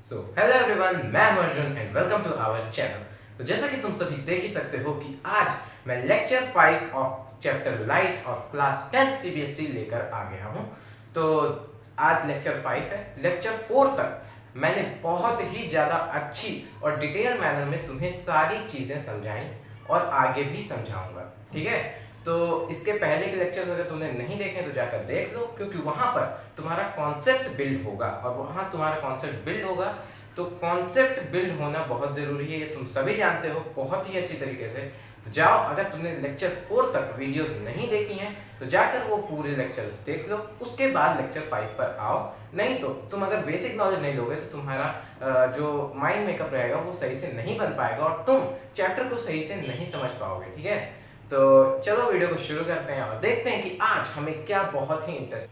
Hello everyone, मैं हूं Arjun and welcome to our channel. तो जैसा कि तुम सभी देख ही सकते हो कि आज मैं lecture 5 of chapter light of class 10 CBSE लेकर आ गया हूं। तो आज लेक्चर 5 है। लेक्चर 4 तक मैंने बहुत ही ज़्यादा अच्छी और डिटेल मैनर में तुम्हें सारी चीज़ें समझाई और आगे भी समझाऊंगा, ठीक है। तो इसके पहले के लेक्चर्स अगर तुमने नहीं देखे तो जाकर देख लो, क्योंकि वहां पर तुम्हारा कॉन्सेप्ट बिल्ड होगा और वहां तुम्हारा कॉन्सेप्ट बिल्ड होगा। तो कॉन्सेप्ट बिल्ड होना बहुत जरूरी है, ये तुम सभी जानते हो बहुत ही अच्छी तरीके से। तो जाओ, अगर तुमने लेक्चर 4 तक वीडियोस नहीं देखी हैं तो जाकर वो पूरे लेक्चर्स देख लो, उसके बाद लेक्चर 5 पर आओ। नहीं तो तुम अगर बेसिक नॉलेज नहीं लोगे तो तुम्हारा जो माइंड मेकअप रहेगा वो सही से नहीं बन पाएगा और तुम चैप्टर को सही से नहीं समझ पाओगे, ठीक है। तो चलो वीडियो को शुरू करते हैं और देखते हैं कि आज हमें क्या बहुत ही इंटरेस्ट।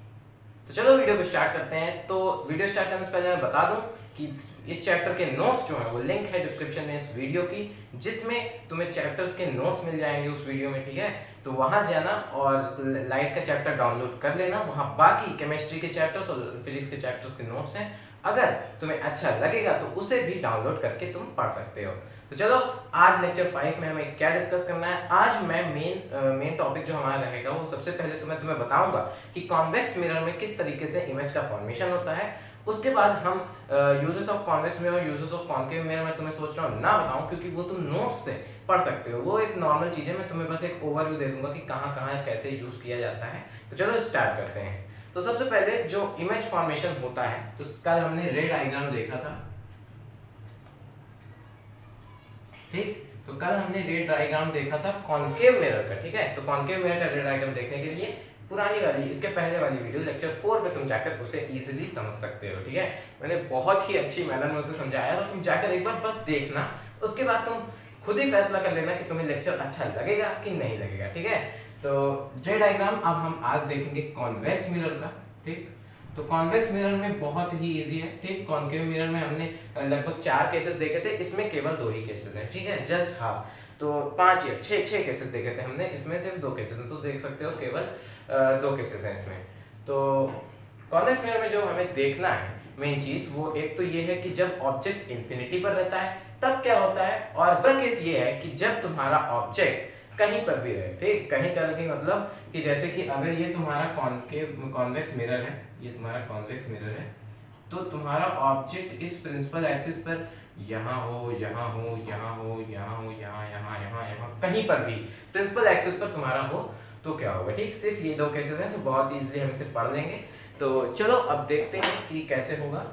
तो चलो वीडियो को स्टार्ट करते हैं। तो वीडियो स्टार्ट करने से पहले मैं बता दूं कि इस चैप्टर के नोट्स जो है वो लिंक है डिस्क्रिप्शन में इस वीडियो की, जिसमें तुम्हें चैप्टर्स के नोट्स मिल जाएंगे उस वीडियो में, ठीक है। तो वहां जाना और लाइट का चैप्टर डाउनलोड कर लेना। वहां बाकी केमिस्ट्री के चैप्टर्स और फिजिक्स के चैप्टर्स के नोट्स हैं। अगर तुम्हें अच्छा लगेगा तो उसे भी डाउनलोड करके तुम पढ़ सकते हो। तो चलो, आज लेक्चर 5 में हमें क्या डिस्कस करना है। आज मैं मेन टॉपिक जो हमारा रहेगा वो सबसे पहले तो मैं तुम्हें बताऊंगा कि कॉन्वेक्स मिरर में किस तरीके से इमेज का फॉर्मेशन होता है। उसके बाद हम यूजेस ऑफ कॉन्वेक्स मिरर और यूजेस ऑफ कॉन्केव मिरर मैं तुम्हें सोच रहा हूँ ना बताऊं, क्योंकि वो तुम नोट्स से पढ़ सकते हो। वो एक नॉर्मल चीज़ है, मैं तुम्हें बस एक ओवरव्यू दे दूंगा कि कहाँ कहाँ कैसे यूज किया जाता है। तो चलो स्टार्ट करते हैं। तो सबसे पहले जो इमेज फॉर्मेशन होता है, तो कल हमने रे डायग्राम देखा था, ठीक। तो कल हमने रे डायग्राम देखा था कॉन्केव मिरर का, ठीक है। तो कॉन्केव मिरर का रे डायग्राम देखने के लिए पुरानी वाली, इसके पहले वाली वीडियो लेक्चर 4 पे तुम जाकर उसे इजीली समझ सकते हो, ठीक है। मैंने बहुत ही अच्छी मैनर में उसे समझाया, तो तुम जाकर एक बार बस देखना। उसके बाद तुम खुद ही फैसला कर लेना कि तुम्हें लेक्चर अच्छा लगेगा कि नहीं लगेगा, ठीक है। तो रे डायग्राम अब हम आज देखेंगे कॉन्वेक्स मिरर का, ठीक। तो कॉन्वेक्स मिरर में बहुत ही इजी है, ठीक। कॉन्केव मिरर में हमने लगभग 4 केसेस देखे थे, इसमें केवल 2 ही केसेस हैं, ठीक है, जस्ट हाफ। तो 5 या 6 केसेस देखे थे हमने, इसमें सिर्फ 2 केसेस हैं। तो देख सकते हो केवल 2 केसेस हैं इसमें। तो कॉन्वेक्स मिरर में जो हमें देखना है मेन चीज, वो एक तो ये है कि जब ऑब्जेक्ट इंफिनिटी पर रहता है तब क्या होता है, और दूसरा केस ये है कि जब तुम्हारा ऑब्जेक्ट कहीं पर भी रहे, ठीक। कहीं कर के मतलब कि जैसे कि अगर ये तुम्हारा कॉन्वेक्स मिरर है, ये तुम्हारा कॉन्वेक्स मिरर है, तो तुम्हारा ऑब्जेक्ट इस प्रिंसिपल एक्सिस पर यहाँ हो, यहाँ हो, यहाँ हो, यहाँ हो, यहाँ, यहाँ, यहाँ, यहाँ, कहीं पर भी प्रिंसिपल एक्सिस पर तुम्हारा हो तो क्या होगा, ठीक। सिर्फ ये 2 केसेस हैं, तो बहुत इजीली हम इसे पढ़ लेंगे। तो चलो अब देखते हैं कि कैसे होगा।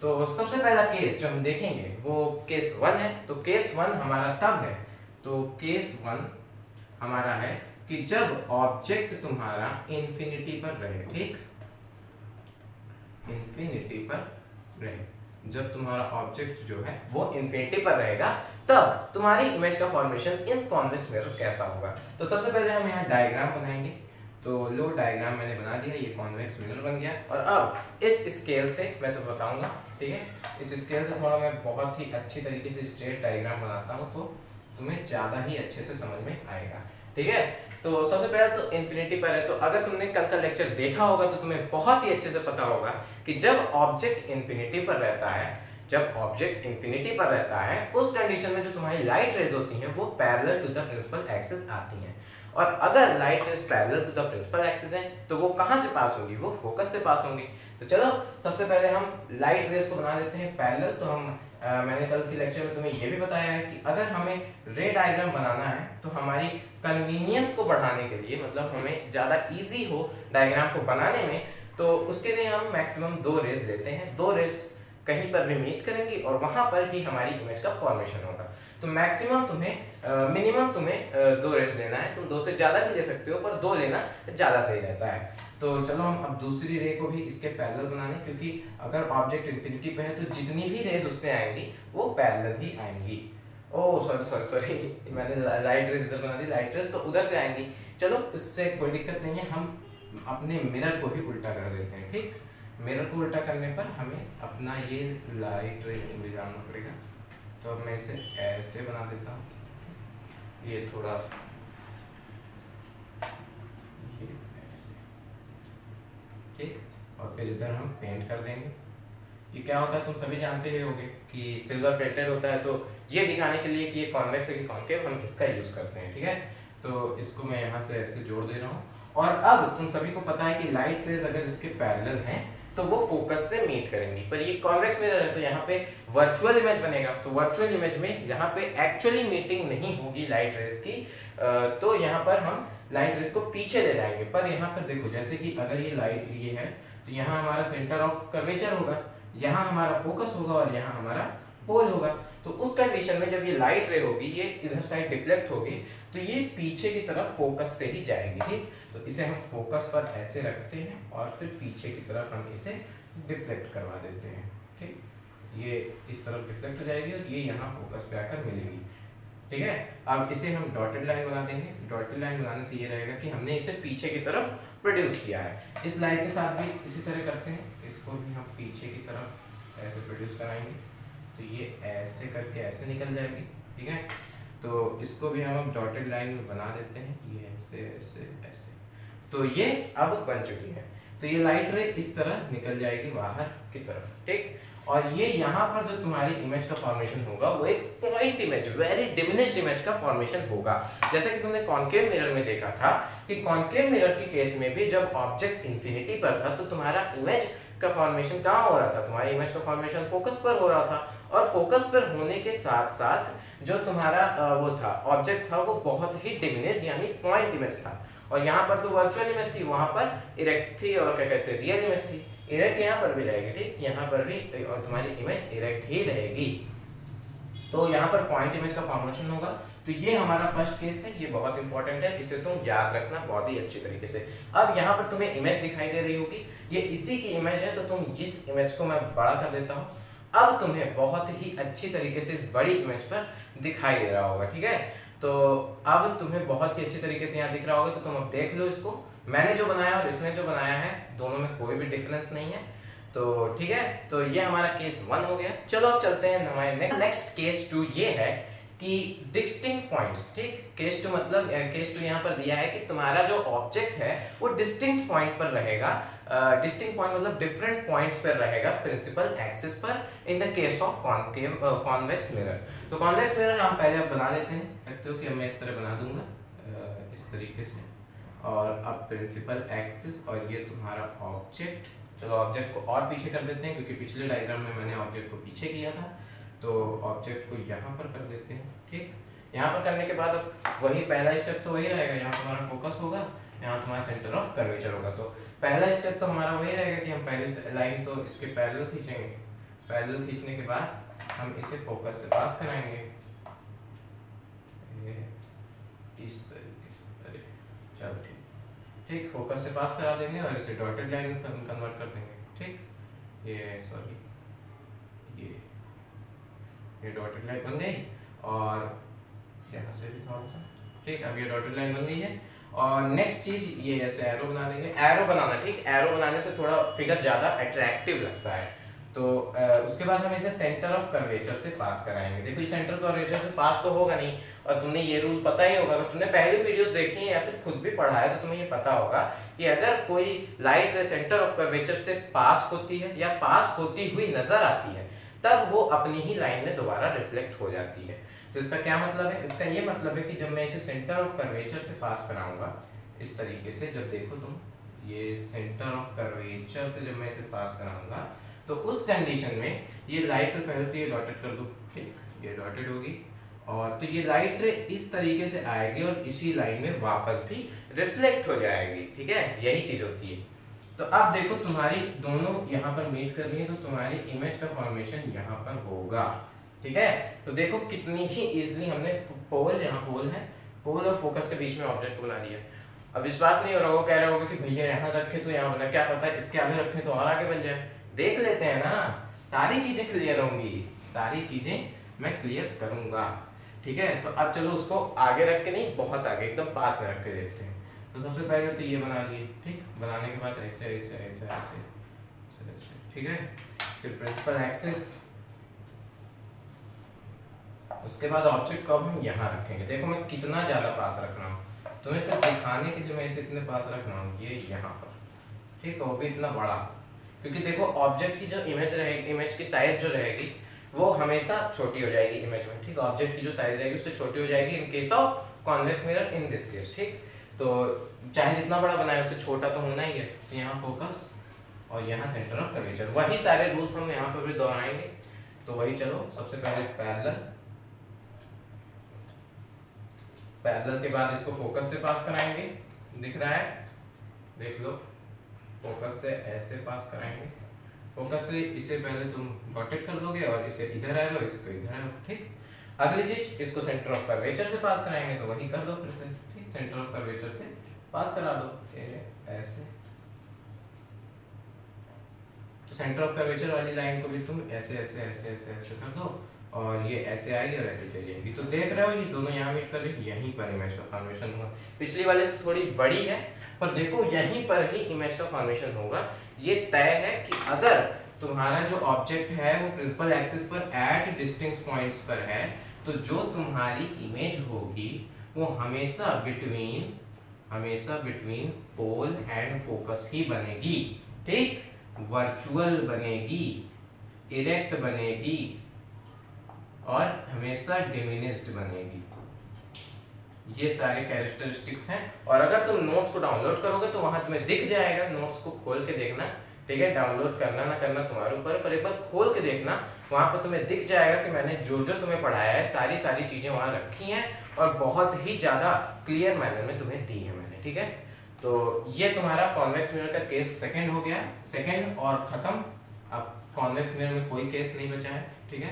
तो सबसे पहला केस जो हम देखेंगे वो केस 1 है। तो केस 1 हमारा तब है, तो केस 1 हमारा है कि जब ऑब्जेक्ट तुम्हारा इंफिनिटी पर रहे, ठीक। इंफिनिटी पर रहे, जब तुम्हारा ऑब्जेक्ट जो है वो इंफिनिटी पर रहेगा तब तुम्हारी इमेज का फॉर्मेशन इन कॉन्वेक्स मिरर कैसा होगा। तो सबसे पहले हम यहाँ डायग्राम बनाएंगे। तो लो डायग्राम मैंने बना दिया, ये कॉन्वेक्स मिरर बन गया। और अब इस स्केल से मैं तो बताऊंगा, ठीक है, इस स्केल से थोड़ा मैं बहुत ही अच्छी तरीके से स्ट्रेट डायग्राम बनाता हूँ तो तुम्हें ज़्यादा ही अच्छे से समझ में आएगा, ठीक है। तो सबसे पहले तो इंफिनिटी पर है। तो अगर तुमने कल का लेक्चर देखा होगा तो तुम्हें बहुत ही अच्छे से पता होगा कि जब ऑब्जेक्ट इंफिनिटी पर रहता है, जब ऑब्जेक्ट इंफिनिटी पर रहता है उस कंडीशन में जो तुम्हारी लाइट रेज होती हैं वो parallel to the principal axis आती हैं। और अगर light rays parallel to the principal axis है तो वो कहाँ से पास होंगी, वो फोकस से पास होंगी। तो चलो सबसे पहले हम लाइट रेज को बना लेते हैं पैरेलल। तो हम मैंने कल के लेक्चर में तुम्हें ये भी बताया है कि अगर हमें रे डायग्राम बनाना है तो हमारी कन्वीनियंस को बढ़ाने के लिए, मतलब हमें ज़्यादा इजी हो डायग्राम को बनाने में, तो उसके लिए हम मैक्सिमम 2 रेज लेते हैं। 2 रेज कहीं पर भी मीट करेंगी और वहां पर ही हमारी इमेज का फॉर्मेशन होगा। तो मैक्सिमम तुम्हें मिनिमम तुम्हें 2 रेज लेना है। तुम 2 से ज़्यादा भी ले सकते हो पर 2 लेना ज़्यादा सही रहता है। तो चलो हम अब दूसरी रे को भी इसके पैरेलल बनाने, क्योंकि अगर ऑब्जेक्ट इंफिनिटी पे है तो जितनी भी रेज उससे आएंगी वो पैरेलल ही आएंगी। ओह सॉरी सॉरी सॉरी, मैंने लाइट रेज इधर बना दी, लाइट रेज तो उधर से आएंगी। चलो इससे कोई दिक्कत नहीं है, हम अपने मिरर को भी उल्टा कर देते हैं, ठीक। मिरर को उल्टा करने पर हमें अपना ये लाइट रे इमेज आना पड़ेगा। तो अब मैं इसे ऐसे बना देता हूँ, ये थोड़ा ये ऐसे, ठीक। और फिर इधर हम पेंट कर देंगे, ये क्या होता है तुम सभी जानते ही होगे कि सिल्वर प्लेटेड होता है, तो ये दिखाने के लिए कि ये कॉन्वेक्स है कि कॉन्केव, हम इसका यूज करते हैं, ठीक है। तो इसको मैं यहाँ से ऐसे जोड़ दे रहा हूँ। और अब तुम सभी को पता है कि लाइट रेज अगर इसके पैरेलल हैं तो वो फोकस से मीट करेंगी, पर ये कॉन्वेक्स मिरर है तो यहाँ पे वर्चुअल इमेज बनेगा। तो वर्चुअल इमेज में यहाँ पे एक्चुअली मीटिंग नहीं होगी लाइट रेज की, तो यहाँ पर हम लाइट रेज को पीछे ले जाएंगे। पर यहाँ पर देखो, जैसे कि अगर ये लाइट ये है तो यहाँ हमारा सेंटर ऑफ कर्वेचर होगा, यहाँ हमारा फोकस होगा और यहाँ हमारा पोल होगा। तो उस कंडीशन में जब ये लाइट रे होगी, ये इधर साइड डिफ्लेक्ट होगी, तो ये पीछे की तरफ फोकस से ही जाएगी, ठीक। तो इसे हम फोकस पर ऐसे रखते हैं और फिर पीछे की तरफ हम इसे डिफ्लेक्ट करवा देते हैं, ठीक। ये इस तरफ डिफ्लेक्ट हो जाएगी और ये यहाँ फोकस पे आकर मिलेगी, ठीक है। अब इसे हम डॉटेड लाइन बना देंगे। डॉटेड लाइन बनाने से ये रहेगा कि हमने इसे पीछे की तरफ प्रोड्यूस किया है। इस लाइन के साथ भी इसी तरह करते हैं, इसको भी हम पीछे की तरफ ऐसे प्रोड्यूस कराएंगे, तो ये ऐसे करके ऐसे निकल जाएगी, ठीक है। तो इसको भी हम डॉटेड लाइन में बना देते हैं, ये ऐसे ऐसे ऐसे। तो ये अब बन चुकी है। तो ये लाइट रे इस तरह निकल जाएगी बाहर की तरफ, ठीक। और ये यहाँ पर जो तुम्हारी इमेज का फॉर्मेशन होगा वो एक point image, very diminished image का फॉर्मेशन होगा। जैसा कि तुमने कॉन्केव मिरर में देखा था कि कॉन्केव मिरर के केस में भी जब ऑब्जेक्ट इंफिनिटी पर था तो तुम्हारा इमेज का फॉर्मेशन कहाँ हो रहा था, तुम्हारी इमेज का फॉर्मेशन फोकस पर हो रहा था। और फोकस पर होने के साथ साथ जो तुम्हारा वो था ऑब्जेक्ट था वो बहुत ही डिमिनिश्ड यानी पॉइंट इमेज था। और यहाँ पर तो वर्चुअल इमेज थी, वहां पर इरेक्ट थी और क्या कहते हैं रियल इमेज थी। इरेक्ट यहाँ पर भी रहेगी, ठीक, यहाँ पर भी और तुम्हारी इमेज इरेक्ट ही रहेगी। तो यहाँ पर पॉइंट इमेज का फॉर्मेशन होगा। तो ये हमारा फर्स्ट केस है, ये बहुत इंपॉर्टेंट है, इसे तुम याद रखना बहुत ही अच्छी तरीके से। अब यहाँ पर तुम्हें इमेज दिखाई दे रही होगी, ये इसी की इमेज है, तो तुम इस इमेज को मैं बड़ा कर देता हूँ। अब तुम्हें बहुत ही अच्छी तरीके से इस बड़ी इमेज पर दिखाई दे रहा होगा, ठीक है। तो अब तुम्हें बहुत ही अच्छी तरीके से यहाँ दिख रहा होगा, तो तुम अब देख लो इसको। मैंने जो बनाया और इसने जो बनाया है दोनों में कोई भी डिफरेंस नहीं है, तो ठीक है। तो ये हमारा केस 1 हो गया। चलो अब चलते हैं हमारे नेक्स्ट केस 2। ये है कि डिस्टिंक्ट पॉइंट्स, ठीक। केस 2 मतलब केस 2 यहाँ पर दिया है कि तुम्हारा जो ऑब्जेक्ट है वो डिस्टिंक्ट पॉइंट पर रहेगा। डिस्टिंक्ट पॉइंट मतलब डिफरेंट पॉइंट्स पर रहेगा प्रिंसिपल एक्सिस पर in the case of convex mirror. तो कॉन्वेक्स मिरर हम पहले अब बना लेते हैं, देखते हो कि मैं इस तरह बना दूंगा इस तरीके से। और अब प्रिंसिपल एक्सिस और ये तुम्हारा ऑब्जेक्ट। चलो ऑब्जेक्ट को और पीछे कर देते हैं क्योंकि पिछले डायग्राम में मैंने ऑब्जेक्ट को पीछे किया था, तो ऑब्जेक्ट को यहाँ पर कर देते हैं, ठीक। यहाँ पर करने के बाद अब वही पहला स्टेप तो वही रहेगा, यहाँ तुम्हारा फोकस होगा, यहाँ तुम्हारा सेंटर ऑफ कर्वेचर होगा। तो पहला स्टेप तो हमारा वही रहेगा कि हम पहले लाइन तो इसके पैरेलल खींचेंगे। पैरेलल खींचने के बाद हम इसे फोकस से पास कराएंगे इस तरीके से। अरे चलो ठीक, ठीक, फोकस से पास करा देंगे और इसे डॉटेड लाइन में कन्वर्ट कर देंगे, ठीक। ये सॉरी ये डॉटेड लाइन बन गई और यहाँ से भी थोड़ा सा, ठीक। अब ये डॉटेड लाइन बन गई है। और नेक्स्ट चीज ये ऐसे एरो बना देंगे। एरो बनाना, ठीक, एरो बनाने से थोड़ा फिगर ज्यादा अट्रैक्टिव लगता है। तो उसके बाद हम इसे सेंटर ऑफ कर्वेचर से पास कराएंगे। देखो ये सेंटर कर्वेचर से पास तो होगा नहीं, और तुमने ये रूल पता ही होगा, अगर तुमने पहली वीडियोस देखी है या फिर खुद भी पढ़ा है तो तुम्हें ये पता होगा कि अगर कोई लाइट सेंटर ऑफ कर्वेचर से पास होती है या पास होती हुई नजर आती है तब वो अपनी ही लाइन में दोबारा रिफ्लेक्ट हो जाती है। तो इसका क्या मतलब है? इसका ये मतलब है कि जब मैं इसे सेंटर ऑफ कर्वेचर से पास कराऊंगा इस तरीके से, जब देखो तुम ये सेंटर ऑफ कर्वेचर से जब मैं इसे पास कराऊंगा तो उस कंडीशन में ये लाइट पहले तो ये डॉटेड कर दो, ठीक, ये डॉटेड होगी और तो ये लाइट इस तरीके से आएगी और इसी लाइन में वापस भी रिफ्लेक्ट हो जाएगी, ठीक है, यही चीज होती है। तो अब देखो तुम्हारी दोनों यहाँ पर मीट कर रही है तो तुम्हारी इमेज का फॉर्मेशन यहाँ पर होगा, ठीक है। तो देखो कितनी ही इजीली हमने पोल, यहाँ पोल है, पोल और फोकस के बीच में ऑब्जेक्ट बना दिया। अब विश्वास नहीं हो रहा होगा, कह रहे होगा कि भैया यहाँ रखे तो यहाँ बना, क्या पता है इसके आगे रखे तो और आगे बन जाए। देख लेते हैं ना, सारी चीजें क्लियर होंगी, सारी चीजें मैं क्लियर करूंगा, ठीक है। तो अब चलो उसको आगे रख के नहीं, बहुत आगे एकदम पास में रख के देखते हैं। तो सबसे पहले तो ये बना लिए, ठीक, बनाने के बाद ऐसे ऐसे ऐसे ऐसे, ठीक है। फिर प्रिंसिपल एक्सिस, उसके बाद ऑब्जेक्ट को हम यहाँ रखेंगे। देखो मैं कितना ज्यादा पास रख रहा हूँ, तुम्हें सिर्फ दिखाने के लिए मैं इसे इतने पास रख रहा हूँ, ये यहाँ पर, ठीक है, वो भी इतना बड़ा। क्योंकि देखो ऑब्जेक्ट की जो इमेज रहेगी, इमेज की साइज जो रहेगी वो हमेशा छोटी हो जाएगी इमेज में, ठीक। ऑब्जेक्ट की जो साइज रहेगी उससे छोटी हो जाएगी in case of convex mirror, in this case, ठीक। तो चाहे जितना बड़ा बनाए उससे छोटा तो होना ही है। तो यहाँ फोकस और यहाँ सेंटर ऑफ कर्वेचर, वही सारे रूल्स हम यहाँ पर भी दोहराएंगे। तो वही चलो, सबसे पहले पैरेलल, पैरेलल के बाद इसको फोकस से पास कराएंगे, दिख रहा है, देख लो, फोकस से ऐसे पास कराएंगे। फोकस से इसे पहले तुम डॉटेड कर दोगे और इसे इधर एरो, इसको इधर एरो, ठीक। अगली चीज, इसको सेंटर ऑफ कर्वेचर से पास कराएंगे, तो वही कर दो फिर से, ठीक। सेंटर ऑफ कर्वेचर से पास करा दो, ऐसे। तो सेंटर ऑफ कर्वेचर वाली लाइन को भी तुम ऐसे ऐसे ऐसे ऐसे ऐसे कर दो और ये ऐसे आएगी और ऐसे चली जाएगी। तो देख रहे हो ये दोनों यहाँ मीट कर रही, यहीं पर इमेज का फॉर्मेशन हुआ। पिछली वाले से थोड़ी बड़ी है पर देखो यहीं पर ही इमेज का फॉर्मेशन होगा। ये तय है कि अगर तुम्हारा जो ऑब्जेक्ट है वो प्रिंसिपल एक्सिस पर एट डिस्टिंक्ट पॉइंट्स पर है तो जो तुम्हारी इमेज होगी वो हमेशा बिटवीन पोल एंड फोकस ही बनेगी, ठीक। वर्चुअल बनेगी, इरेक्ट बनेगी और हमेशा डिमिनिश्ड बनेगी। ये सारे कैरेक्टरिस्टिक्स हैं। और अगर तुम नोट्स को डाउनलोड करोगे तो वहां तुम्हें दिख जाएगा, नोट्स को खोल के देखना, ठीक है। डाउनलोड करना ना करना तुम्हारे ऊपर, पर एक बार खोल के देखना, वहां पर तुम्हें दिख जाएगा कि मैंने जो जो तुम्हें पढ़ाया है सारी चीजें वहां रखी हैं और बहुत ही ज्यादा क्लियर मैनर में तुम्हें दी है मैंने, ठीक है। तो ये तुम्हारा कॉन्वेक्स मिरर का केस सेकंड हो गया, सेकंड और खत्म। अब कॉन्वेक्स मिरर में कोई केस नहीं बचा है, ठीक है।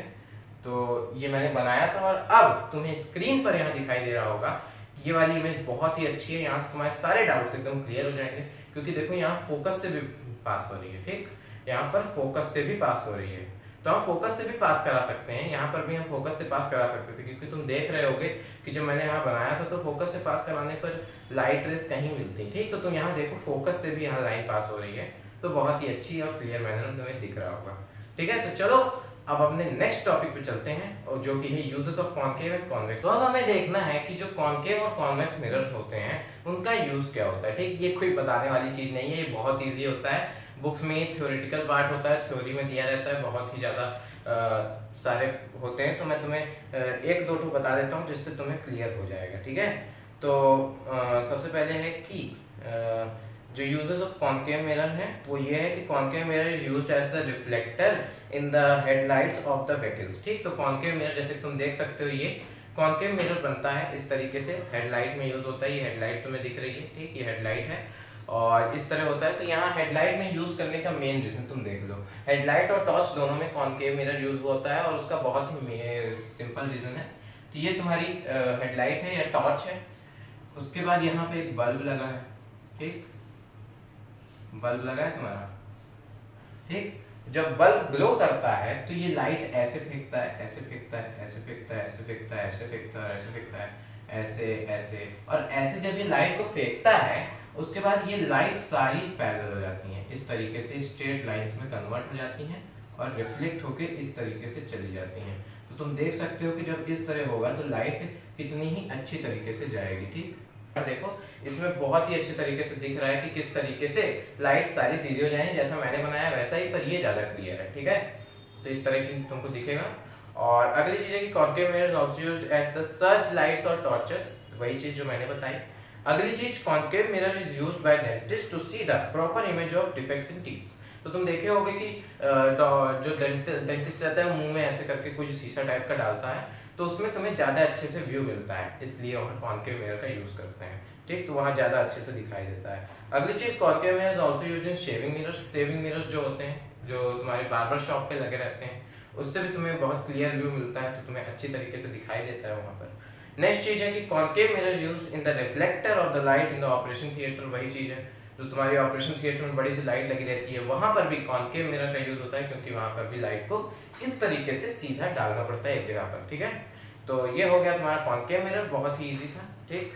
तो ये मैंने बनाया था और अब तुम्हें स्क्रीन पर यहाँ दिखाई दे रहा होगा, ये वाली इमेज बहुत ही अच्छी है। यहाँ से तुम्हारे सारे डाउट्स एकदम क्लियर हो जाएंगे, क्योंकि देखो यहाँ फोकस से भी पास हो रही है, ठीक। यहाँ पर फोकस से भी पास हो रही है, तो हम फोकस से भी पास करा सकते हैं। यहाँ पर भी हम फोकस से पास करा सकते थे, क्योंकि तुम देख रहे होगे कि जब मैंने यहाँ बनाया था तो फोकस से पास कराने पर लाइट रेस कहीं मिलती, ठीक। तो तुम यहाँ देखो फोकस से भी यहाँ लाइन पास हो रही है, तो बहुत ही अच्छी और क्लियर मैनर में तुम्हें दिख रहा होगा, ठीक है। तो चलो अब अपने नेक्स्ट टॉपिक पे चलते हैं, और जो कि है uses of concave and convex. तो अब हमें देखना है कि जो कॉन्केव और कॉन्वेक्स मिरर्स होते हैं उनका यूज क्या होता है, ठीक। ये कोई बताने वाली चीज नहीं है, ये बहुत ईजी होता है। बुक्स में थ्योरेटिकल पार्ट होता है, थ्योरी में दिया रहता है, बहुत ही ज़्यादा सारे होते हैं। तो मैं तुम्हें एक दो ठो बता देता हूँ जिससे तुम्हें क्लियर हो जाएगा, ठीक है। तो सबसे पहले है कि जो यूजेस ऑफ कॉन्केव मिरर है वो ये है कि concave mirror is used as the reflector in the headlights of the vehicles, ठीक। तो कॉन्केव मिरर जैसे तुम देख सकते हो, ये कॉन्केव मिरर बनता है इस तरीके से, हेडलाइट में यूज होता है। ये हेडलाइट तुम्हें दिख रही है, ठीक, ये हेडलाइट है और इस तरह होता है। तो यहाँ हेडलाइट में यूज करने का मेन रीजन तुम देख लो, हेडलाइट और टॉर्च दोनों में कॉन्केव मिरर यूज होता है और उसका बहुत ही सिंपल रीजन है। तो ये तुम्हारी हेडलाइट है या टॉर्च है, उसके बाद यहाँ पे एक बल्ब लगा है, ठीक, बल्ब लगा है तुम्हारा, ठीक। जब बल्ब ग्लो करता है तो ये लाइट ऐसे फेंकता है, ऐसे फेंकता है, ऐसे फेंकता है, ऐसे फेंकता है, ऐसे फेंकता है, ऐसे फेंकता है, ऐसे ऐसे और ऐसे। जब ये लाइट को फेंकता है उसके बाद ये लाइट सारी पैरेलल हो जाती हैं, इस तरीके से स्ट्रेट लाइंस में कन्वर्ट हो जाती हैं और रिफ्लेक्ट होके इस तरीके से चली जाती हैं। तो तुम देख सकते हो कि जब इस तरह होगा तो लाइट कितनी ही अच्छी तरीके से जाएगी, ठीक। देखो इसमें बहुत ही अच्छे तरीके से दिख रहा है कि किस तरीके से लाइट सारी सीधी हो जाए, जैसा मैंने बनाया वैसा ही, पर ये ज्यादा क्लियर है, ठीक है। तो इस तरह की तुमको दिखेगा। और अगली चीज है कि concave mirror is also used as the search lights और टॉर्चेस, वही चीज जो मैंने बताई। अगली चीज, concave mirror is used by dentist to see the proper image of defects in teeth. तो तुम देखे होगे कि जो डेंटिस्ट रहता है मुंह में ऐसे करके कुछ शीशा टाइप का डालता है, तो उसमें तुम्हें ज़्यादा अच्छे से व्यू मिलता है, इसलिए वहाँ कॉन्केव मिरर का यूज़ करते हैं, ठीक। तो वहाँ ज़्यादा अच्छे से दिखाई देता है। अगली चीज़, concave mirrors also used in shaving mirrors. Shaving mirrors जो होते हैं, जो तुम्हारे बार्बर शॉप पे लगे रहते हैं, उससे भी तुम्हें बहुत क्लियर व्यू मिलता है, तो तुम्हें अच्छी तरीके से दिखाई देता है वहाँ पर। नेक्स्ट चीज़ है कि concave mirror used in the reflector of the light in the operation theatre. वही चीज़ है जो तुम्हारी ऑपरेशन थिएटर में बड़ी सी लाइट लगी रहती है, वहाँ पर भी कॉन्केव मिरर का यूज होता है, क्योंकि वहाँ पर भी लाइट को इस तरीके से सीधा डालना पड़ता है एक जगह पर, ठीक है। तो ये हो गया तुम्हारा कॉन्केव मिरर, बहुत ही इजी था, ठीक।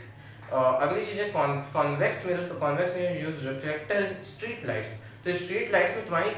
अगली चीज है कॉन्वेक्स मिरर। तो convex mirror use reflector street lights. तो स्ट्रीट लाइट्स में तुम्हारी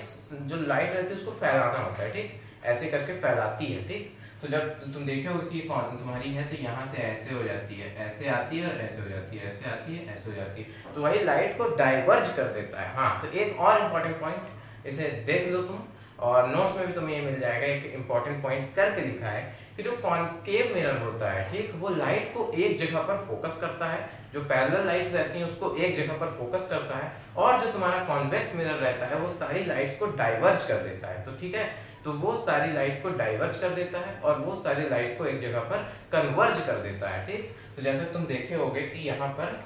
जो लाइट रहती है उसको फैलाना होता है, ठीक, ऐसे करके फैलाती है, ठीक। तो जब तुम देखोगे कि तुम्हारी है तो यहाँ से ऐसे हो जाती है, ऐसे आती है और ऐसे हो जाती है, ऐसे आती है, ऐसे हो जाती है, तो वही लाइट को डाइवर्ज कर देता है। हाँ, तो एक और इम्पोर्टेंट पॉइंट इसे देख लो तुम, और नोट्स में भी तुम्हें ये मिल जाएगा। एक इंपॉर्टेंट पॉइंट करके लिखा है कि जो कॉनकेव मिरर होता है, ठीक, वो लाइट को एक जगह पर फोकस करता है, जो पैरेलल लाइट्स रहती हैं उसको एक जगह पर फोकस करता है, और जो तुम्हारा कॉन्वेक्स मिरर रहता है वो सारी लाइट्स को डाइवर्ज कर देता है। तो ठीक है, तो वो सारी लाइट को डाइवर्ज कर देता है और वो सारी लाइट को एक जगह पर कन्वर्ज कर देता है, ठीक। तो जैसे तुम देखे होगे कि यहाँ पर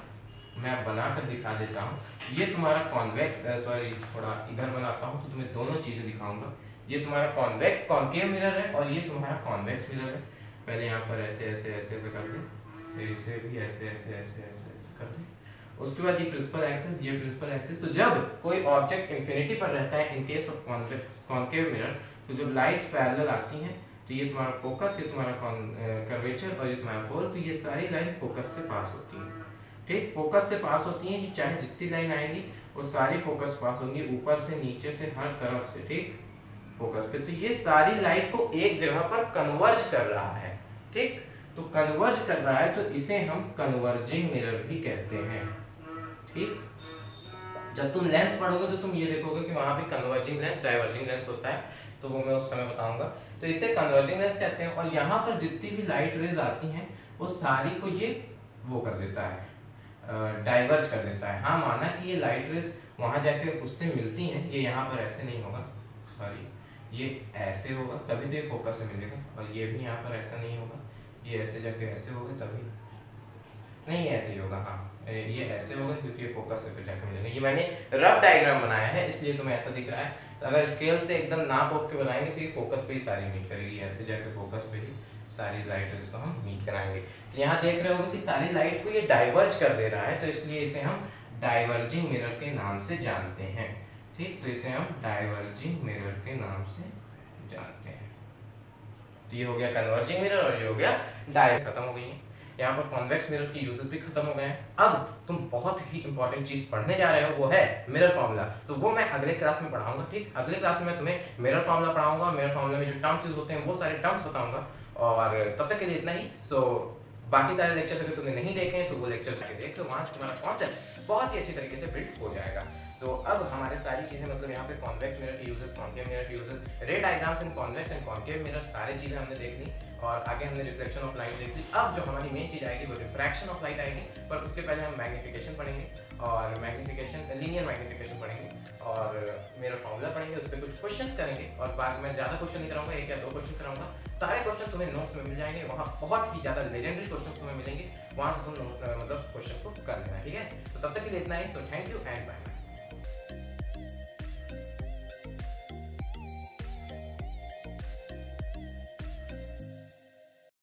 मैं बनाकर दिखा देता हूँ, ये तुम्हारा थोड़ा इधर बनाता हूँ तो तुम्हें दोनों चीजें दिखाऊंगा। ये तुम्हारा कॉनकेव मिरर है और ये तुम्हारा कॉन्वेक्स मिरर है। पहले यहाँ पर ऐसे ऐसे ऐसे ऐसे कर दे, फिर इसे भी ऐसे ऐसे ऐसे ऐसे ऐसे कर दे। उसके बाद ये प्रिंसिपल एक्सिस, ये प्रिंसिपल एक्सिस। तो जब कोई ऑब्जेक्ट इंफिनिटी पर रहता है in case of concave mirror, तो जब लाइट्स पैरेलल आती हैं तो ये तुम्हारा फोकस, ये तुम्हारा कर्वेचर और ये तुम्हारा पोल, तो ये सारी लाइन फोकस से पास होती है, ठीक। फोकस से पास होती है, चाहे जितनी लाइन आएंगी वो सारी फोकस पास होंगी, ऊपर से नीचे से हर तरफ से, ठीक, फोकस पे। तो ये सारी लाइट को एक जगह पर कन्वर्ज कर रहा है, ठीक। तो कन्वर्ज कर रहा है तो इसे हम कन्वर्जिंग मिरर भी कहते हैं, ठीक। जब तुम लेंस पढ़ोगे तो तुम ये देखोगे कि वहां पे कन्वर्जिंग लेंस, डाइवर्जिंग लेंस होता है, तो वो मैं उस समय बताऊंगा। तो इसे कन्वर्जिंग लेंस कहते हैं। और यहाँ पर जितनी भी लाइट रेज आती हैं वो सारी को ये वो कर देता है, डाइवर्ज कर देता है। हाँ, माना कि ये लाइट रेज वहां जाके उससे मिलती हैं, ये यहाँ पर ऐसे नहीं होगा, सॉरी, ये ऐसे होगा तभी तो ये फोकस से मिलेगा, और ये भी यहाँ पर ऐसा नहीं होगा, ये ऐसे जाके ऐसे होगा तभी नहीं, ऐसे ही होगा। हाँ, ये ऐसे होगा क्योंकि ये फोकस से फिर जाके मिलेगा। ये मैंने रफ डायग्राम बनाया है इसलिए तुम्हें ऐसा दिख रहा है। तो अगर स्केल से एकदम नाप ओप के बनाएंगे तो ये फोकस पे ही सारी मीट करेगी, ऐसे जाके फोकस पे ही सारी लाइट इसको हम मीट कराएंगे। तो यहाँ देख रहे होगे कि सारी लाइट को ये डाइवर्ज कर दे रहा है, तो इसलिए इसे हम डाइवर्जिंग मिरर के नाम से जानते हैं, ठीक। तो इसे हम डाइवर्जिंग मिरर के नाम से जानते हैं। तो ये हो गया कन्वर्जिंग मिरर और ये हो गया डाइवर्ज, खत्म हो गई है। यहाँ पर कॉन्वेक्स मिरर की यूजेस भी खत्म हो गए हैं। अब तुम बहुत ही इंपॉर्टेंट चीज पढ़ने जा रहे हो, वो है मिरर फार्मूला। तो वो मैं अगले क्लास में पढ़ाऊंगा, ठीक। अगले क्लास में मैं तुम्हें मिरर फार्मूला पढ़ाऊंगा, मिरर फार्मूला में जो टर्म्स यूज होते हैं वो सारे टर्म्स बताऊंगा। और तब तक के लिए इतना ही। सो बाकी सारे लेक्चर अगर तुमने नहीं देखे हैं तो वो लेक्चर जाके देख लो, वहां से तुम्हारा कॉन्सेप्ट बहुत ही अच्छी तरीके से बिल्ड हो जाएगा। तो अब हमारे सारी चीजें, मतलब यहाँ पे कॉन्वेक्स मिरर की यूजेस, कॉनकेव मिरर की यूजेस, रे diagrams in convex and concave mirror, सारी चीजें हमने देख ली। और आगे हमने रिफ्लेक्शन ऑफ लाइट देख ली। अब जो हमारी मेन चीज आएगी वो रिफ्रैक्शन ऑफ लाइट आएगी, पर उसके पहले हम मैग्निफिकेशन पढ़ेंगे और मैग्निफिकेशन, लीनियर मैग्निफिकेशन पढ़ेंगे और मिरर फार्मूला पढ़ेंगे, उस पर कुछ क्वेश्चंस करेंगे। और बाद में ज्यादा क्वेश्चन नहीं कराऊंगा, एक या दो क्वेश्चन कराऊंगा। सारे क्वेश्चन तुम्हें नोट्स में मिल जाएंगे, वहाँ बहुत ही ज्यादा लेजेंडरी क्वेश्चन तुम्हें मिलेंगे, वहां से तुम मतलब क्वेश्चन को कर लेना, ठीक है। तो तब तक के लिए इतना ही। So thank you and bye.